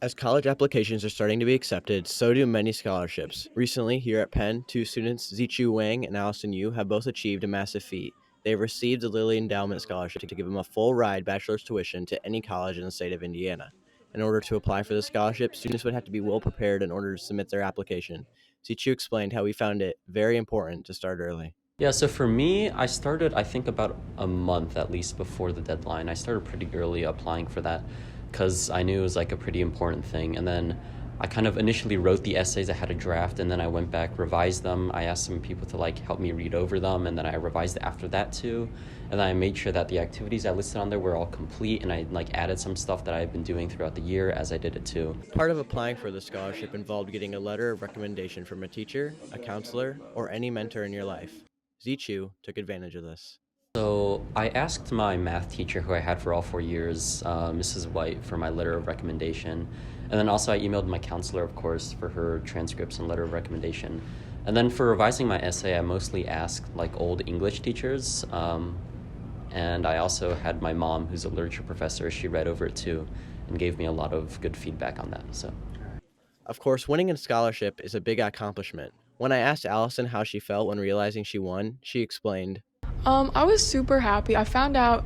As college applications are starting to be accepted, so do many scholarships. Recently, here at Penn, two students, Zichu Wang and Allison Yu, have both achieved a massive feat. They have received the Lilly Endowment Scholarship to give them a full ride bachelor's tuition to any college in the state of Indiana. In order to apply for the scholarship, students would have to be well prepared in order to submit their application. Zichu explained how he found it very important to start early. Yeah, so for me, I started, I think, about a month at least before the deadline. I started pretty early applying for that because I knew it was like a pretty important thing. And then I kind of initially wrote the essays. I had a draft, and then I went back, revised them. I asked some people to like help me read over them, and then I revised after that too. And then I made sure that the activities I listed on there were all complete, and I like added some stuff that I've been doing throughout the year as I did it too. Part of applying for the scholarship involved getting a letter of recommendation from a teacher, a counselor, or any mentor in your life. Zichu took advantage of this. So I asked my math teacher, who I had for all 4 years, Mrs. White, for my letter of recommendation. And then also I emailed my counselor, of course, for her transcripts and letter of recommendation. And then for revising my essay, I mostly asked like old English teachers. And I also had my mom, who's a literature professor. She read over it too and gave me a lot of good feedback on that. So. Of course, winning a scholarship is a big accomplishment. When I asked Allison how she felt when realizing she won, she explained, I was super happy. I found out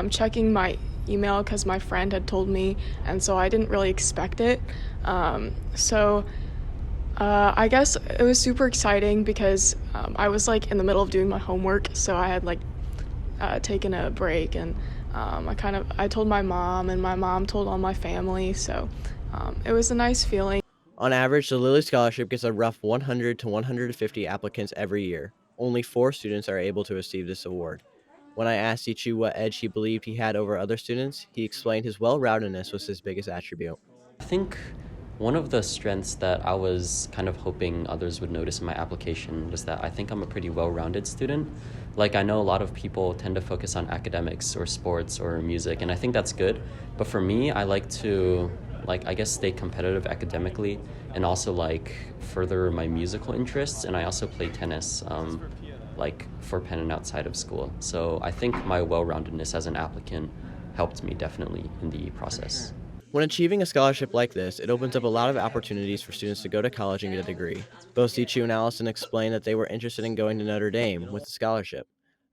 checking my email because my friend had told me, and so I didn't really expect it. I guess it was super exciting because I was like in the middle of doing my homework, so I had like taken a break, and I told my mom, and my mom told all my family, so it was a nice feeling. on average, the Lilly Scholarship gets a rough 100 to 150 applicants every year. Only 4 students are able to receive this award. When I asked Ichu what edge he believed he had over other students, he explained his well-roundedness was his biggest attribute. I think one of the strengths that I was kind of hoping others would notice in my application was that I think I'm a pretty well-rounded student. Like, I know a lot of people tend to focus on academics or sports or music, and I think that's good. But for me, I like to, I guess, stay competitive academically and also, further my musical interests. And I also play tennis, for Penn and outside of school. So I think my well-roundedness as an applicant helped me definitely in the process. When achieving a scholarship like this, it opens up a lot of opportunities for students to go to college and get a degree. Both Zichu and Allison explained that they were interested in going to Notre Dame with the scholarship.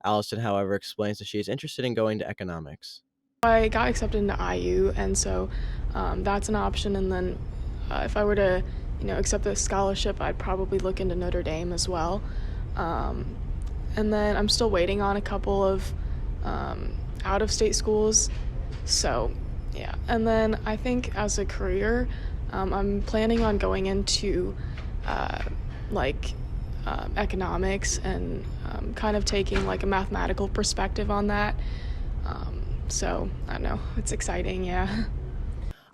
Allison, however, explains that she is interested in going to economics. I got accepted into IU, and so that's an option. And then if I were to, accept the scholarship, I'd probably look into Notre Dame as well. And then I'm still waiting on a couple of out-of-state schools. So, yeah. And then I think as a career, I'm planning on going into economics and kind of taking like a mathematical perspective on that. So I don't know, it's exciting, yeah.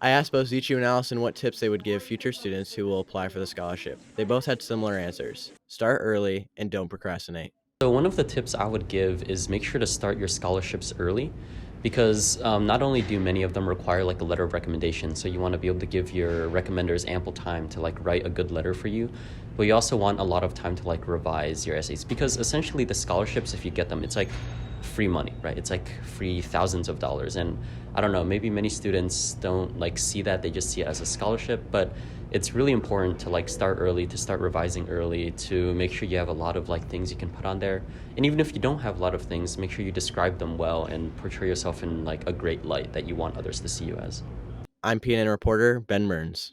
I asked both Zichu and Allison what tips they would give future students who will apply for the scholarship. They both had similar answers. Start early and don't procrastinate. So one of the tips I would give is make sure to start your scholarships early, because not only do many of them require like a letter of recommendation, so you want to be able to give your recommenders ample time to like write a good letter for you, but you also want a lot of time to like revise your essays, because essentially the scholarships, if you get them, it's like free money, right? It's like free thousands of dollars. And I don't know, maybe many students don't like see that, they just see it as a scholarship, but it's really important to like start early, to start revising early, to make sure you have a lot of like things you can put on there. And even if you don't have a lot of things, make sure you describe them well and portray yourself in like a great light that you want others to see you as. I'm PNN reporter Ben Mearns.